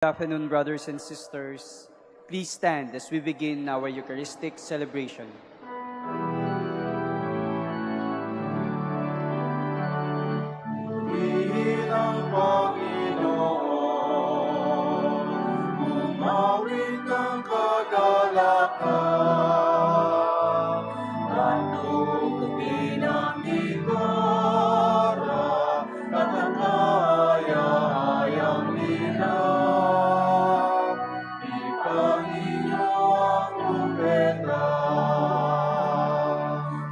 Good afternoon, brothers and sisters. Please stand as we begin our Eucharistic celebration. Bilang Panginoon, umawit ang kagalakan, at tugtugin ang gitara, at ang kaya-ayang lirap. Ipaninyo ang trumpeta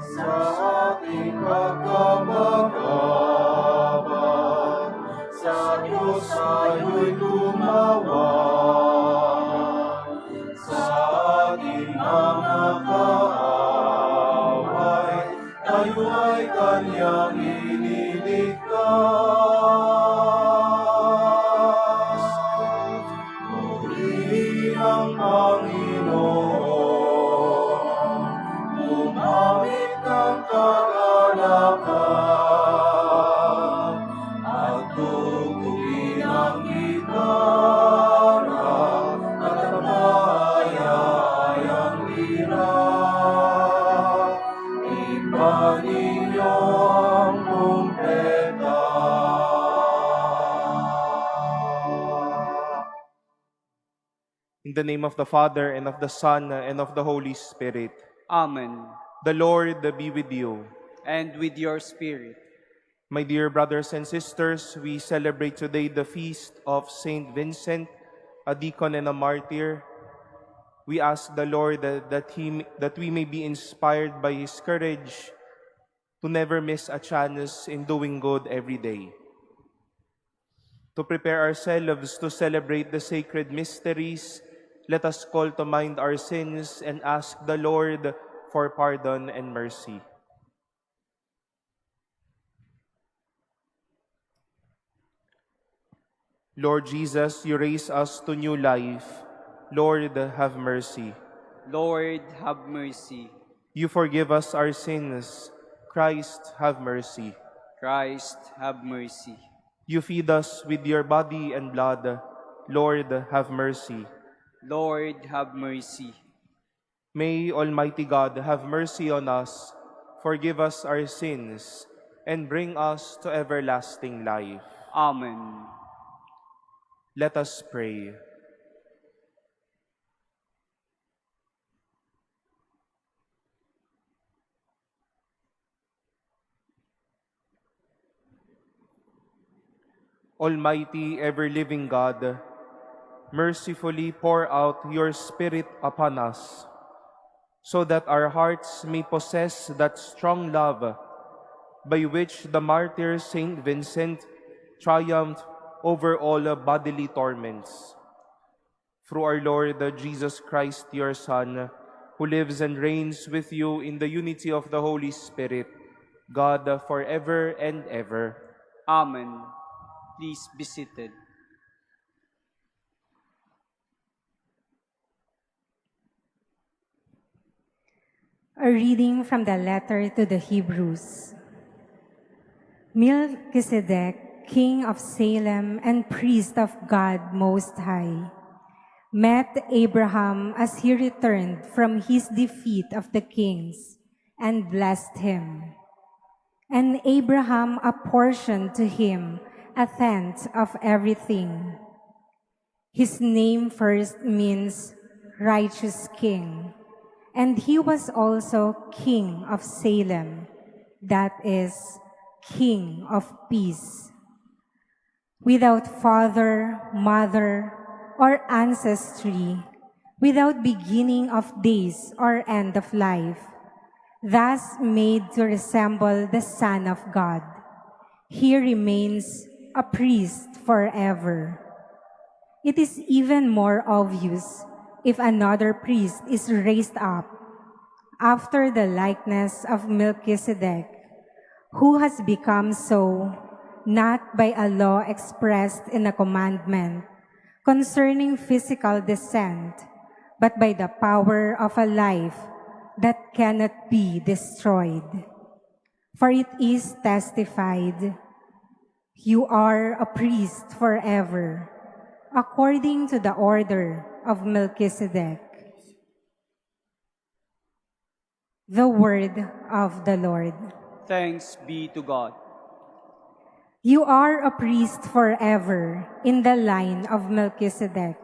sa ating pagkamag-anak. Sa Diyos tayo'y tumawag, sa ating mga kaaway, tayo ay Kanyang ililigtas. Purihin ang Panginoon, umawit ng kagalakan, at tugtugin ang gitara, at ang kaya-ayang lira. Ipaninyo ang trumpeta. In the name of the Father, and of the Son, and of the Holy Spirit. Amen. The Lord be with you. And with your spirit. My dear brothers and sisters, we celebrate today the feast of Saint Vincent, a deacon and a martyr. We ask the Lord that we may be inspired by His courage to never miss a chance in doing good every day. To prepare ourselves to celebrate the sacred mysteries, let us call to mind our sins and ask the Lord for pardon and mercy. Lord Jesus, you raise us to new life. Lord, have mercy. Lord, have mercy. You forgive us our sins. Christ, have mercy. Christ, have mercy. You feed us with your body and blood. Lord, have mercy. Lord, have mercy. May Almighty God have mercy on us, forgive us our sins, and bring us to everlasting life. Amen. Let us pray. Almighty, ever-living God, mercifully pour out your Spirit upon us, so that our hearts may possess that strong love by which the martyr Saint Vincent triumphed over all bodily torments. Through our Lord Jesus Christ, your Son, who lives and reigns with you in the unity of the Holy Spirit, God forever and ever. Amen. Please be seated. A reading from the letter to the Hebrews. Melchizedek, king of Salem and priest of God Most High, met Abraham as he returned from his defeat of the kings and blessed him. And Abraham apportioned to him a tenth of everything. His name first means righteous king, and he was also king of Salem, that is, king of peace. Without father, mother, or ancestry, without beginning of days or end of life, thus made to resemble the Son of God, he remains a priest forever. It is even more obvious if another priest is raised up after the likeness of Melchizedek, who has become so not by a law expressed in a commandment concerning physical descent, but by the power of a life that cannot be destroyed. For it is testified, "You are a priest forever, according to the order of Melchizedek. The word of the Lord. Thanks be to God. You are a priest forever in the line of Melchizedek.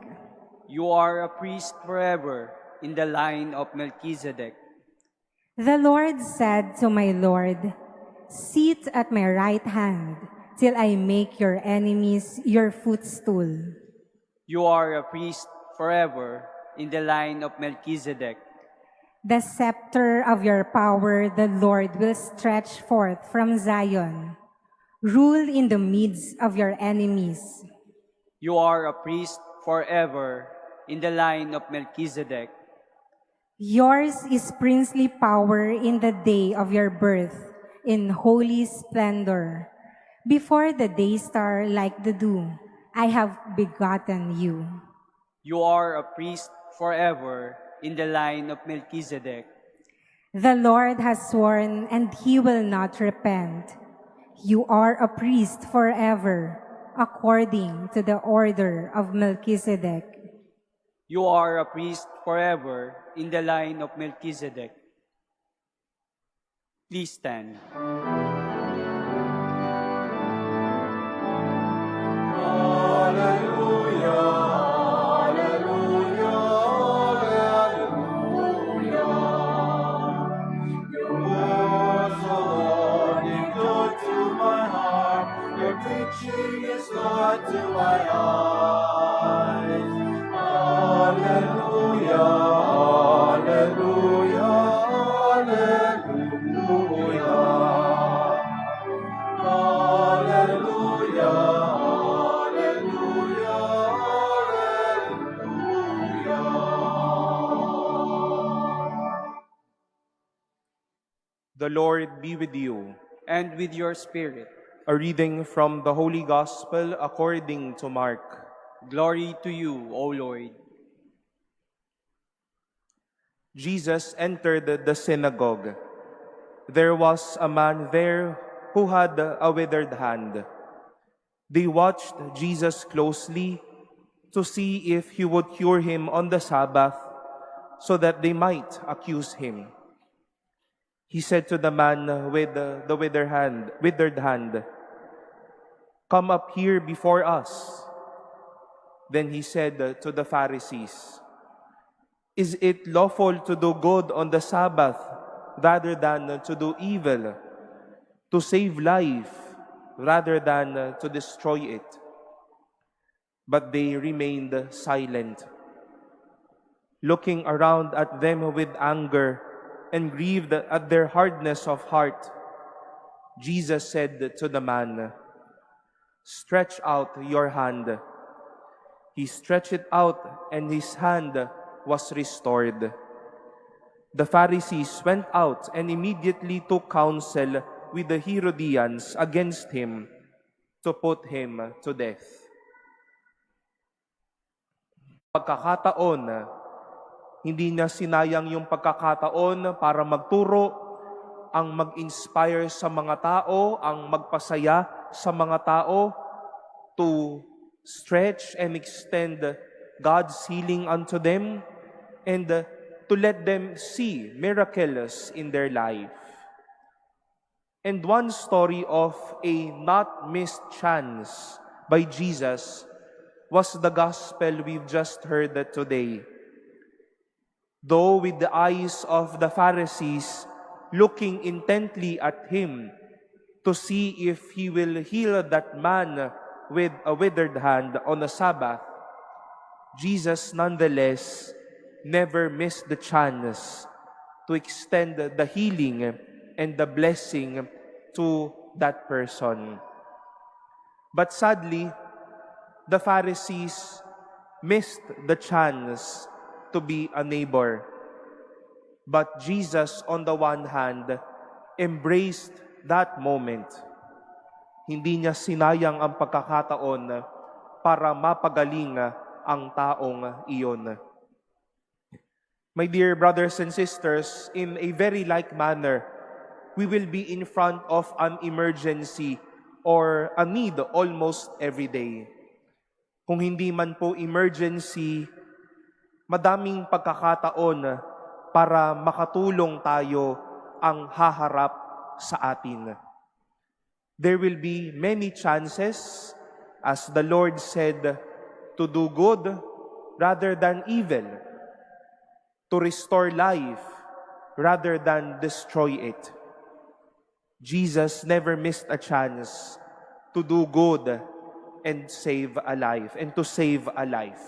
You are a priest forever in the line of Melchizedek. The Lord said to my Lord, "Sit at my right hand till I make your enemies your footstool." You are a priest forever in the line of Melchizedek. The scepter of your power the Lord will stretch forth from Zion. Rule in the midst of your enemies. You are a priest forever in the line of Melchizedek. Yours is princely power in the day of your birth, in holy splendor. Before the day star like the dew, I have begotten you. You are a priest forever in the line of Melchizedek. The Lord has sworn, and he will not repent. You are a priest forever, according to the order of Melchizedek. You are a priest forever in the line of Melchizedek. Please stand. Hallelujah, hallelujah, hallelujah. Your words, O Lord, give joy to my heart. Your preaching is light to my eyes. Hallelujah, hallelujah, hallelujah. Hallelujah, hallelujah, hallelujah. The Lord be with you. And with your spirit. A reading from the Holy Gospel according to Mark. Glory to you, O Lord. Jesus entered the synagogue. There was a man there who had a withered hand. They watched Jesus closely to see if he would cure him on the Sabbath, so that they might accuse him. He said to the man with the withered hand, "Come up here before us." Then he said to the Pharisees, "Is it lawful to do good on the Sabbath rather than to do evil, to save life rather than to destroy it?" But they remained silent, looking around at them with anger and grieved at their hardness of heart. Jesus said to the man, "Stretch out your hand." He stretched it out, and his hand was restored. The Pharisees went out and immediately took counsel with the Herodians against him to put him to death. Pagkakataon, hindi niya sinayang yung pagkakataon para magturo, ang mag-inspire sa mga tao, ang magpasaya sa mga tao, to stretch and extend God's healing unto them, and to let them see miracles in their life. And one story of a not missed chance by Jesus was the gospel we've just heard today. Though with the eyes of the Pharisees looking intently at him to see if he will heal that man with a withered hand on a Sabbath, Jesus nonetheless never missed the chance to extend the healing and the blessing to that person. But sadly, the Pharisees missed the chance to be a neighbor. But Jesus, on the one hand, embraced that moment. Hindi niya sinayang ang pagkakataon para mapagaling ang taong iyon. My dear brothers and sisters, in a very like manner, we will be in front of an emergency or a need almost every day. Kung hindi man po emergency, madaming pagkakataon para makatulong tayo ang haharap sa atin. There will be many chances, as the Lord said, to do good rather than evil, to restore life rather than destroy it. Jesus never missed a chance to do good and save a life, and to save a life.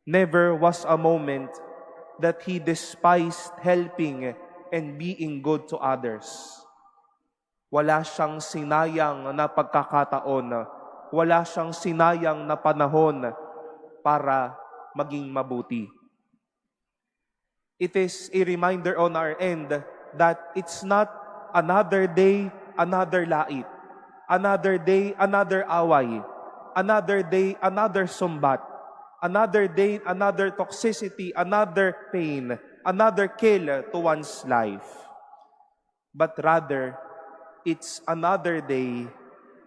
Never was a moment that He despised helping and being good to others. Wala siyang sinayang na pagkakataon, wala siyang sinayang na panahon para maging mabuti. It is a reminder on our end that it's not another day, another lait. Another day, another away. Another day, another sumbat. Another day, another toxicity, another pain, another kill to one's life. But rather, it's another day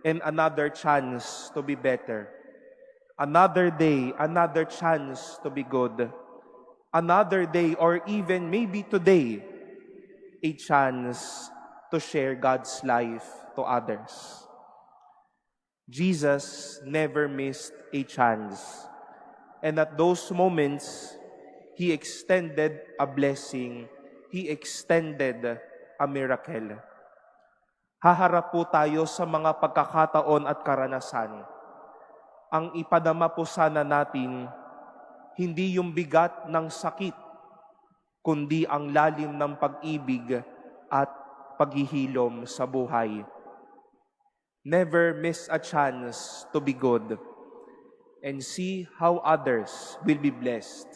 and another chance to be better. Another day, another chance to be good. Another day, or even maybe today, a chance to share God's life to others. Jesus never missed a chance. And at those moments, He extended a blessing. He extended a miracle. Haharap po tayo sa mga pagkakataon at karanasan. Ang ipadama po sana natin, hindi yung bigat ng sakit, kundi ang lalim ng pag-ibig at paghihilom sa buhay. Never miss a chance to be good, and see how others will be blessed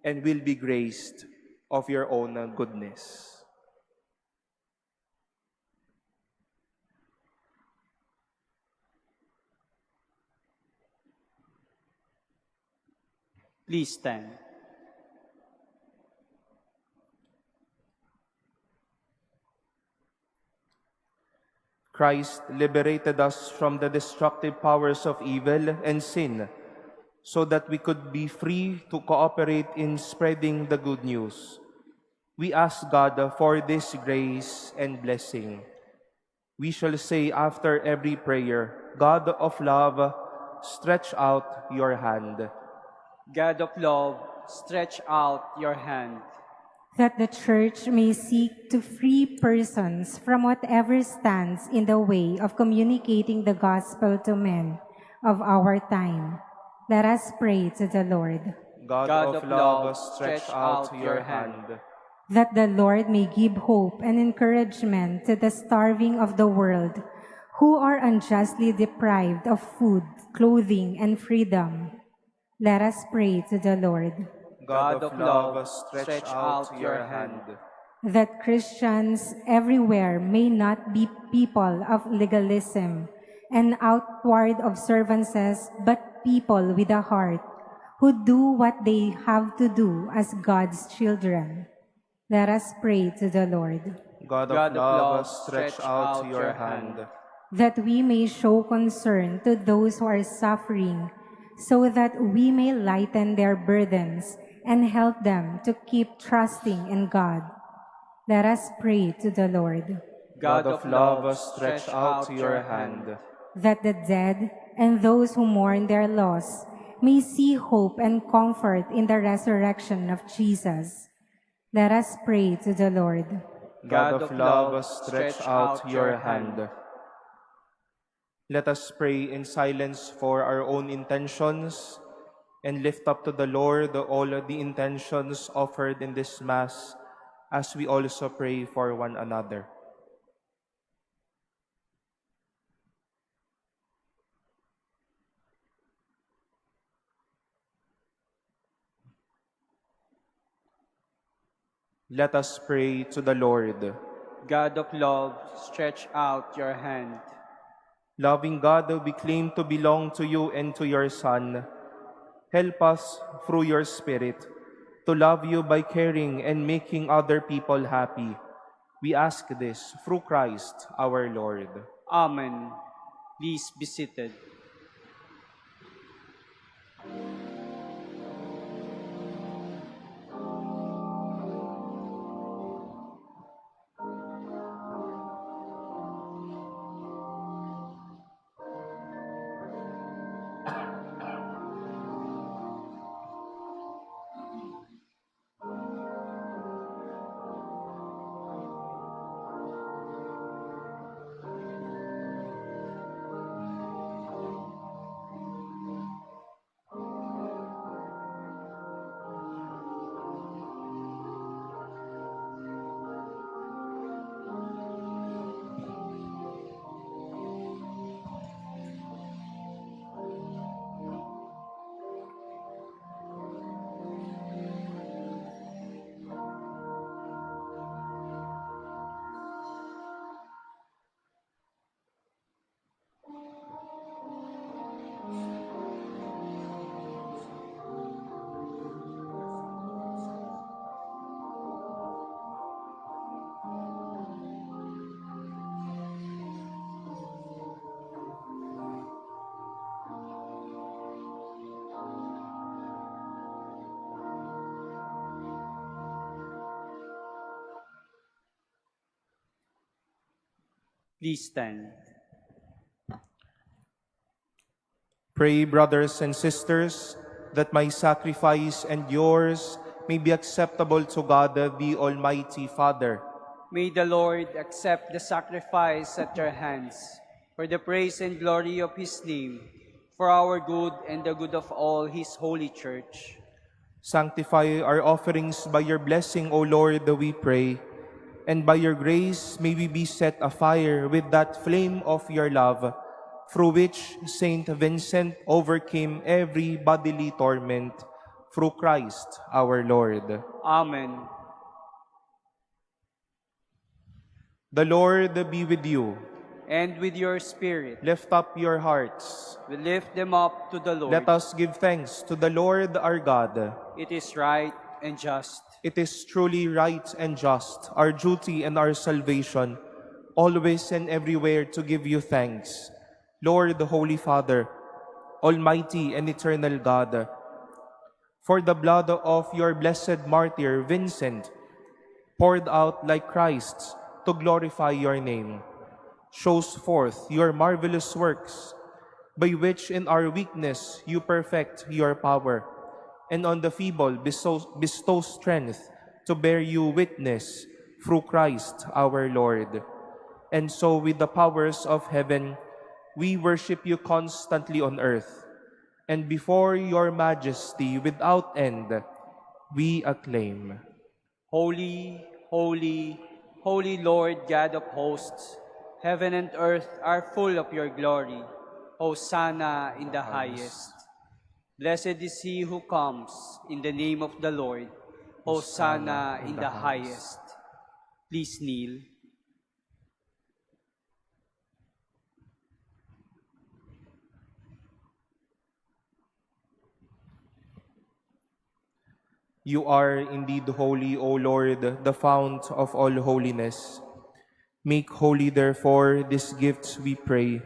and will be graced of your own goodness. Please stand. Christ liberated us from the destructive powers of evil and sin, so that we could be free to cooperate in spreading the good news. We ask God for this grace and blessing. We shall say after every prayer, God of love, stretch out your hand. God of love, stretch out your hand. That the Church may seek to free persons from whatever stands in the way of communicating the gospel to men of our time. Let us pray to the Lord. God of love, stretch out your hand. That the Lord may give hope and encouragement to the starving of the world, who are unjustly deprived of food, clothing, and freedom. Let us pray to the Lord. God of love, stretch out your hand. That Christians everywhere may not be people of legalism and outward observances, but people with a heart, who do what they have to do as God's children. Let us pray to the Lord. God of love, stretch out your hand. That we may show concern to those who are suffering, so that we may lighten their burdens and help them to keep trusting in God. Let us pray to the Lord. God of love, stretch out your hand. That the dead and those who mourn their loss may see hope and comfort in the resurrection of Jesus. Let us pray to the Lord. God of love, stretch out your hand. Let us pray in silence for our own intentions and lift up to the Lord all the intentions offered in this Mass, as we also pray for one another. Let us pray to the Lord. God of love, stretch out your hand. Loving God, we claim to belong to you and to your Son. Help us, through your Spirit, to love you by caring and making other people happy. We ask this through Christ our Lord. Amen. Please be seated. Please stand. Pray, brothers and sisters, that my sacrifice and yours may be acceptable to God, the Almighty Father. May the Lord accept the sacrifice at your hands for the praise and glory of his name, for our good and the good of all his holy church. Sanctify our offerings by your blessing, O Lord, we pray, and by your grace may we be set afire with that flame of your love, through which Saint Vincent overcame every bodily torment, through Christ our Lord. Amen. The Lord be with you. And with your spirit, Lift up your hearts. we lift them up to the Lord. Let us give thanks to the Lord our God. It is right and just. It is truly right and just, our duty and our salvation, always and everywhere to give you thanks, Lord, the Holy Father, Almighty and eternal God, for the blood of your blessed martyr Vincent, poured out like Christ's to glorify your name, shows forth your marvelous works, by which in our weakness you perfect your power, and on the feeble bestow strength to bear you witness through Christ our Lord. And so with the powers of heaven, we worship you constantly on earth, and before your majesty without end, we acclaim. Holy, holy, holy Lord God of hosts, heaven and earth are full of your glory. Hosanna in the highest. Blessed is he who comes in the name of the Lord. Hosanna in the highest. Please kneel. You are indeed holy, O Lord, the fount of all holiness. Make holy, therefore, these gifts, we pray,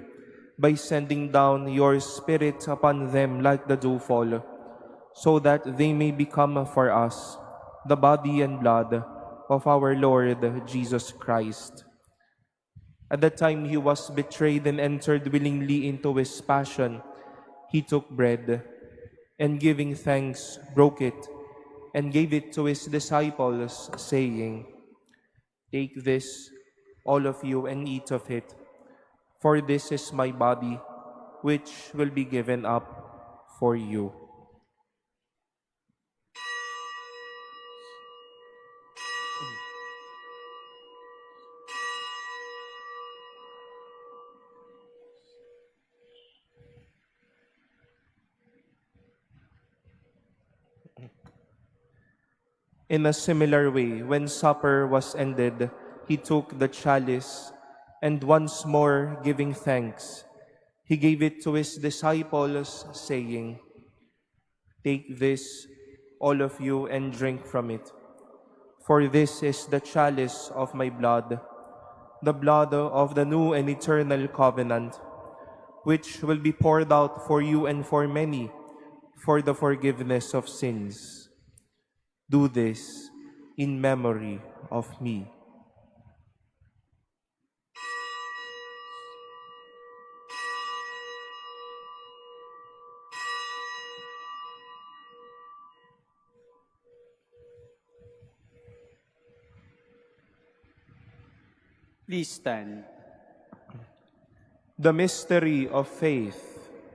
by sending down your Spirit upon them like the dewfall, so that they may become for us the body and blood of our Lord Jesus Christ. At the time he was betrayed and entered willingly into his passion, he took bread, and giving thanks, broke it, and gave it to his disciples, saying, "Take this, all of you, and eat of it, for this is my body, which will be given up for you." In a similar way, when supper was ended, he took the chalice, and once more giving thanks, he gave it to his disciples, saying, "Take this, all of you, and drink from it. For this is the chalice of my blood, the blood of the new and eternal covenant, which will be poured out for you and for many for the forgiveness of sins. Do this in memory of me." Please stand. The mystery of faith.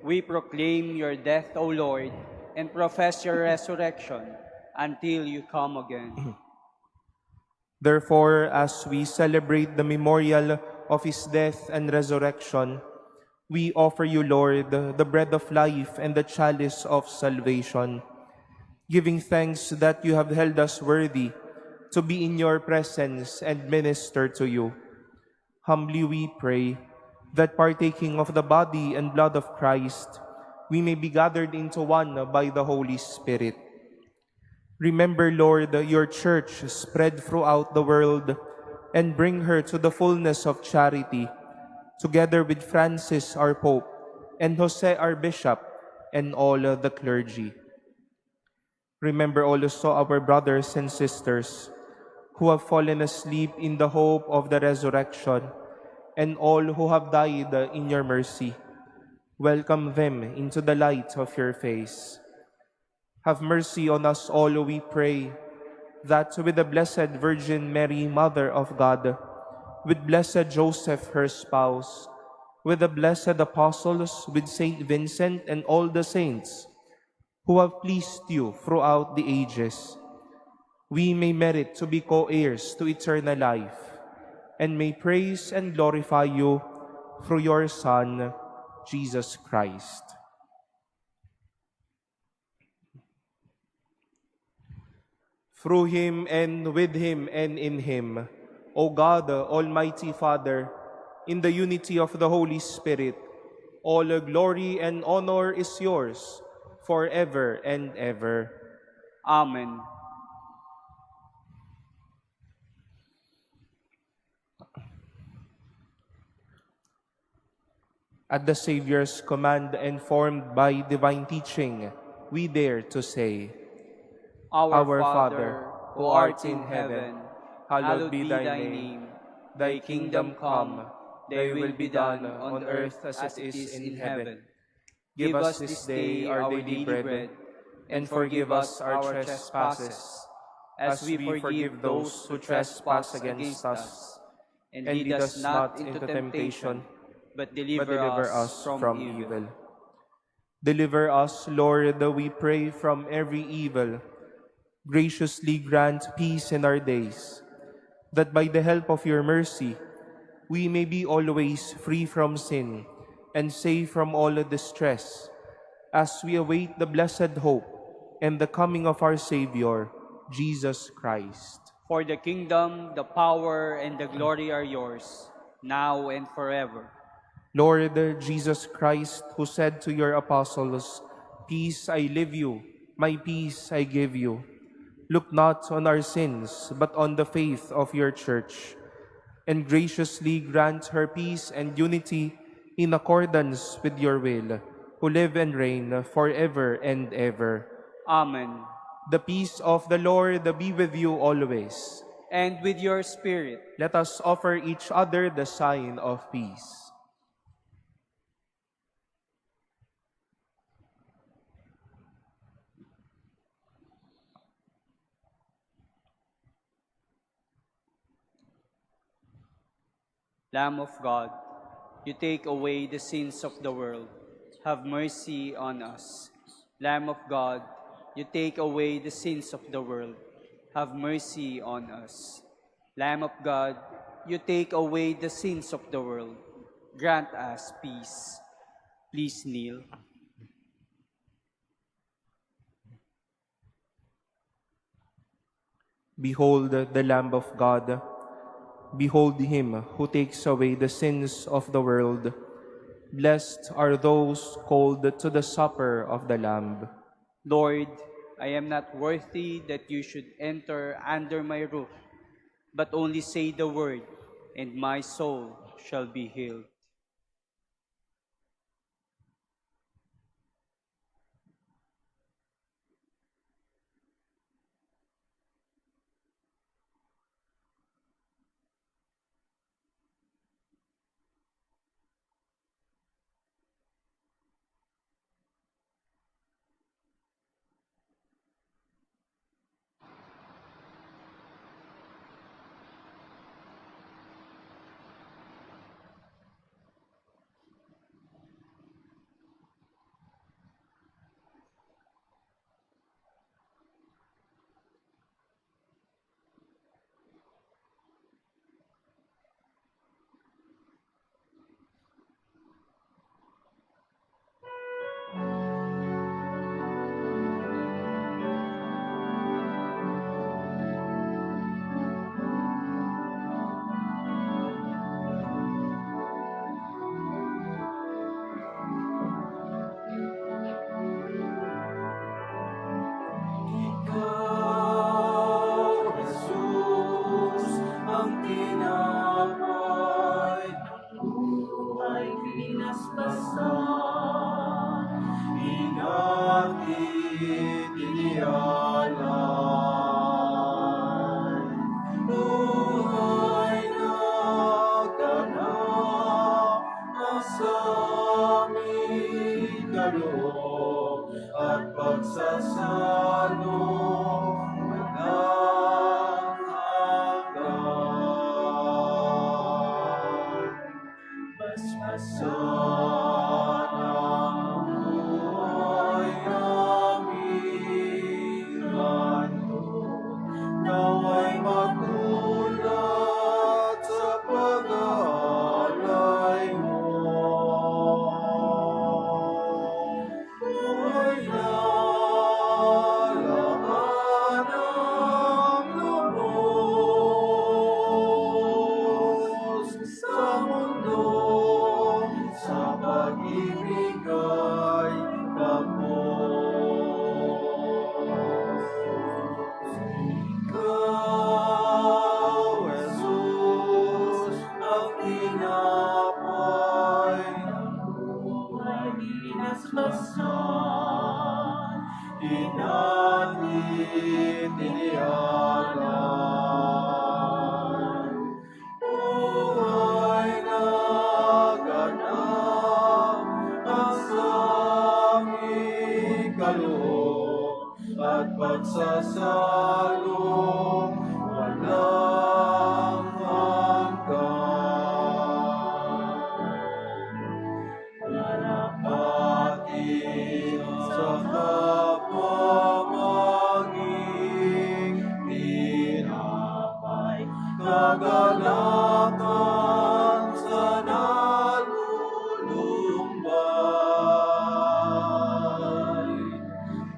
We proclaim your death, O Lord, and profess your resurrection until you come again. Therefore, as we celebrate the memorial of his death and resurrection, we offer you, Lord, the bread of life and the chalice of salvation, giving thanks that you have held us worthy to be in your presence and minister to you. Humbly we pray that partaking of the body and blood of Christ, we may be gathered into one by the Holy Spirit. Remember, Lord, your church spread throughout the world, and bring her to the fullness of charity, together with Francis our Pope, and Jose our Bishop, and all the clergy. Remember also our brothers and sisters who have fallen asleep in the hope of the resurrection, and all who have died in your mercy. Welcome them into the light of your face. Have mercy on us all, we pray, that with the Blessed Virgin Mary, Mother of God, with blessed Joseph, her spouse, with the blessed apostles, with Saint Vincent and all the saints who have pleased you throughout the ages, we may merit to be co-heirs to eternal life, and may praise and glorify you through your Son, Jesus Christ. Through him and with him and in him, O God, Almighty Father, in the unity of the Holy Spirit, all glory and honor is yours forever and ever. Amen. At the Savior's command and formed by divine teaching, we dare to say, Our Father, who art in heaven, hallowed be thy name. Thy kingdom come, thy will be done on earth as it is in heaven. Give us this day our daily bread, and forgive us our trespasses, as we forgive those who trespass against us. And lead us not into temptation, but but deliver us from evil. Deliver us, Lord, we pray, from every evil. Graciously grant peace in our days, that by the help of your mercy, we may be always free from sin and safe from all distress, as we await the blessed hope and the coming of our Savior, Jesus Christ. For the kingdom, the power, and the glory are yours, now and forever. Lord Jesus Christ, who said to your apostles, "Peace I leave you, my peace I give you," look not on our sins, but on the faith of your church, and graciously grant her peace and unity in accordance with your will, who live and reign forever and ever. Amen. The peace of the Lord be with you always. And with your spirit. Let us offer each other the sign of peace. Lamb of God, you take away the sins of the world. Have mercy on us. Lamb of God, you take away the sins of the world. Have mercy on us. Lamb of God, you take away the sins of the world. Grant us peace. Please kneel. Behold the Lamb of God. Behold him who takes away the sins of the world. Blessed are those called to the supper of the Lamb. Lord, I am not worthy that you should enter under my roof, but only say the word, and my soul shall be healed. natin tiniyanan. Buhay na ganap ang saming kaloob at pagsasalo walang hanggan. Narapati sa kapwa maging tinapay, kagalakan sa nalulumbay,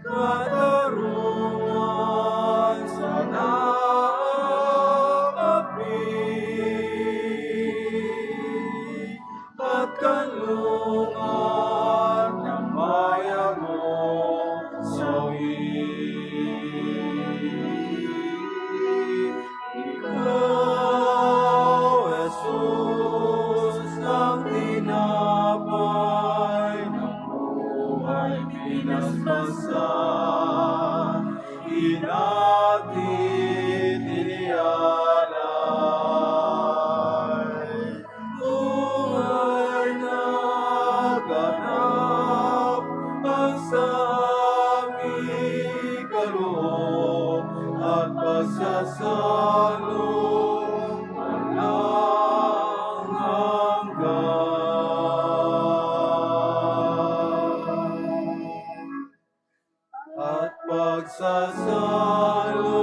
katarungan sa naapi, at kanlungan ng bayan mo sawi. Ikaw, Jesus, ng tinapay ng buhay pinaspasan, inatin tinialay. Buhay na ganap ang saming kaloob at pagsasalo walang hanggan. At pagsasalo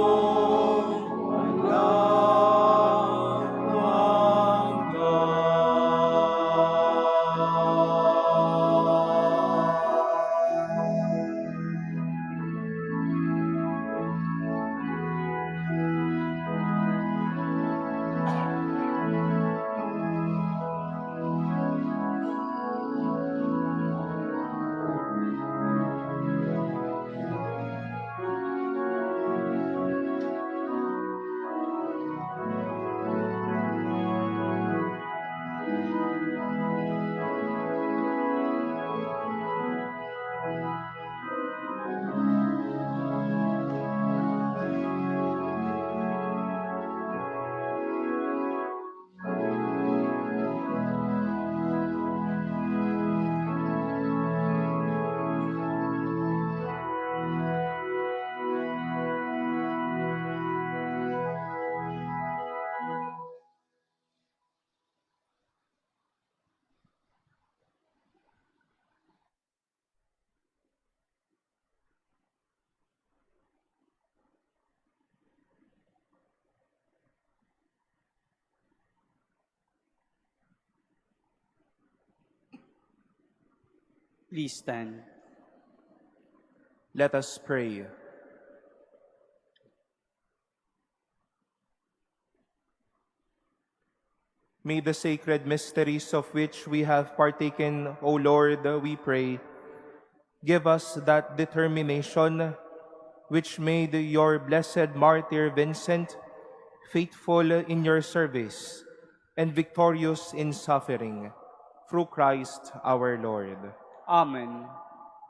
walang hanggan. Please stand. Let us pray. May the sacred mysteries of which we have partaken, O Lord, we pray, give us that determination which made your blessed martyr Vincent faithful in your service and victorious in suffering, through Christ our Lord. Amen.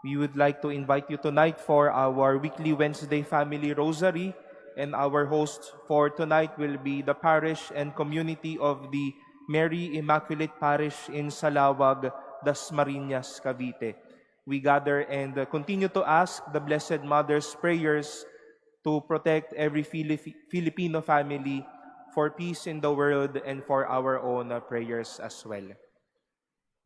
We would like to invite you tonight for our weekly Wednesday Family Rosary, and our host for tonight will be the parish and community of the Mary Immaculate Parish in Salawag, Dasmariñas, Cavite. We gather and continue to ask the Blessed Mother's prayers to protect every Filipino family, for peace in the world, and for our own prayers as well.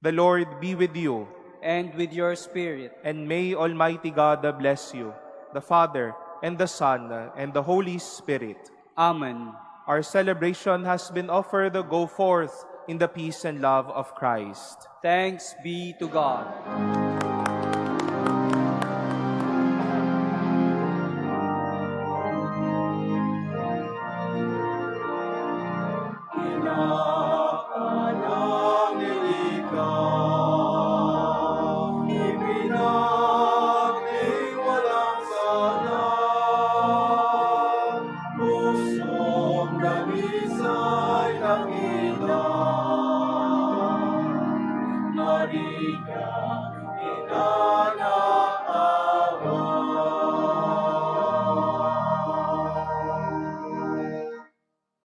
The Lord be with you. And with your spirit. And may Almighty God bless you, the Father, and the Son, and the Holy Spirit. Amen. Our celebration has been offered. Go forth in the peace and love of Christ. Thanks be to God.